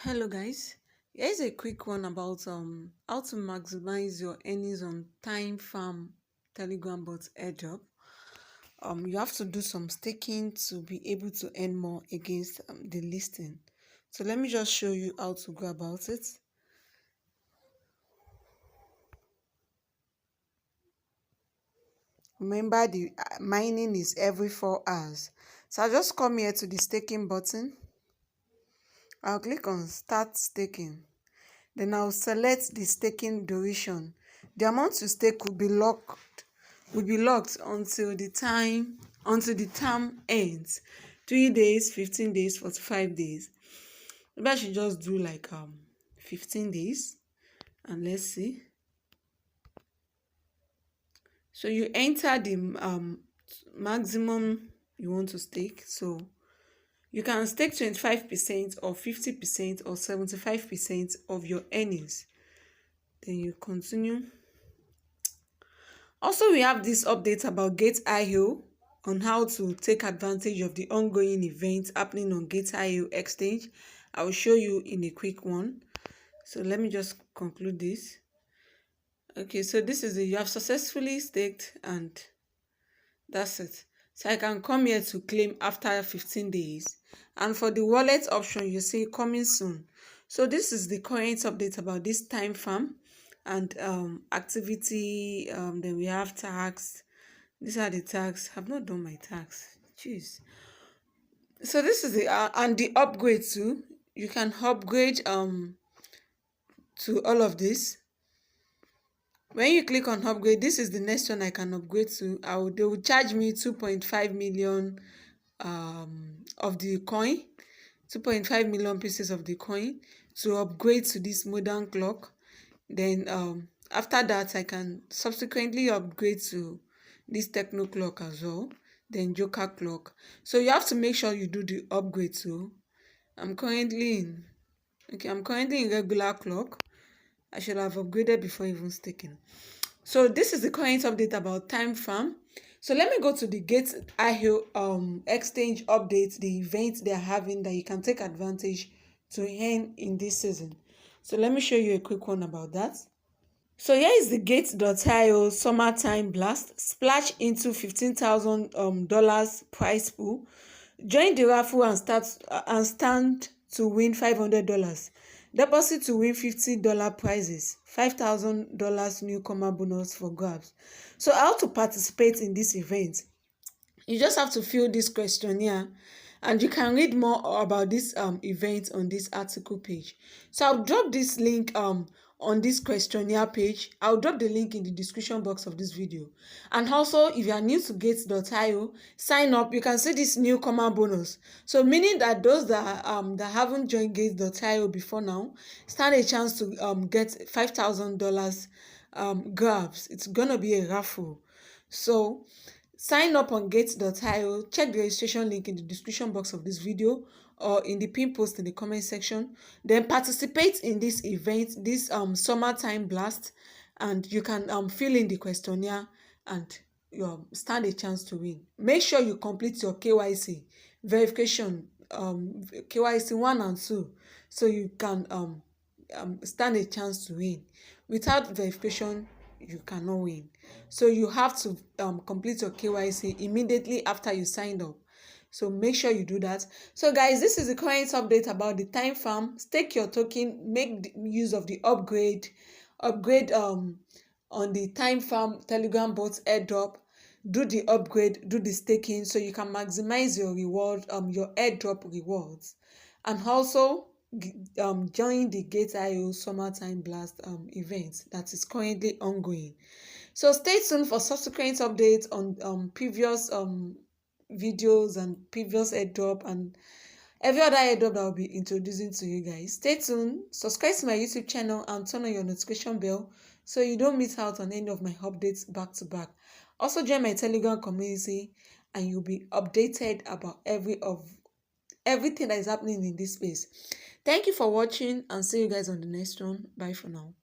Hello guys, here's a quick one about how to maximize your earnings on time farm telegram bot airdrop. You have to do some staking to be able to earn more against the listing. So let me just show you how to go about it. Remember, the mining is every 4 hours. So I'll just come here to the staking button. I'll click on start staking. Then I'll select the staking duration. The amount to stake will be locked until the term ends. 3 days, 15 days, 45 days. Maybe I should just do like 15 days, and let's see. So you enter the maximum you want to stake. So you can stake 25% or 50% or 75% of your earnings. Then you continue. Also, we have this update about Gate.io on how to take advantage of the ongoing events happening on Gate.io exchange. I will show you in a quick one. So let me just conclude this. Okay, so this is you have successfully staked, and that's it. So I can come here to claim after 15 days. And for the wallet option, you see coming soon. So this is the current update about this time farm and activity. Then we have tags. These are the tags. I've not done my tags. Jeez. So this is the and the upgrade too. You can upgrade to all of this. When you click on upgrade, this is the next one I can upgrade to. They will charge me 2.5 million of the coin, 2.5 million pieces of the coin to upgrade to this modern clock. Then after that, I can subsequently upgrade to this techno clock as well, then joker clock. So you have to make sure you do the upgrade too. I'm currently in regular clock. I should have upgraded before even staking. So this is the current update about time farm. So let me go to the Gate.io exchange update, the events they're having that you can take advantage to earn in this season. So let me show you a quick one about that. So here is the Gate.io summertime blast. Splash into $15,000 prize pool. Join the raffle and stand to win $500. Deposit to win $50 prizes. $5,000 newcomer bonus for grabs. So how to participate in this event? You just have to fill this questionnaire, and you can read more about this event on this article page. So I'll drop this link on this questionnaire page. I'll drop the link in the description box of this video. And also, if you are new to Gate.io, sign up. You can see this newcomer bonus. So meaning that those that haven't joined Gate.io before now stand a chance to get $5,000 grabs. It's gonna be a raffle. So sign up on Gate.io. Check the registration link in the description box of this video or in the pin post in the comment section. Then participate in this event, this summertime blast, and you can fill in the questionnaire and you stand a chance to win. Make sure you complete your KYC verification, KYC 1 and 2, so you can stand a chance to win. Without verification, you cannot win. So you have to complete your KYC immediately after you signed up. So make sure you do that. So guys, this is the current update about the time farm. Stake your token, make use of the upgrade on the time farm telegram bot airdrop. Do the upgrade, do the staking, so you can maximize your reward, your airdrop rewards. And also join the Gate.io summertime blast event that is currently ongoing. So stay tuned for subsequent updates on previous videos and previous airdrop and every other airdrop that I'll be introducing to you guys. Stay tuned, subscribe to my YouTube channel and turn on your notification bell so you don't miss out on any of my updates back to back. Also join my Telegram community and you'll be updated about everything that is happening in this space. Thank you for watching and see you guys on the next one. Bye for now.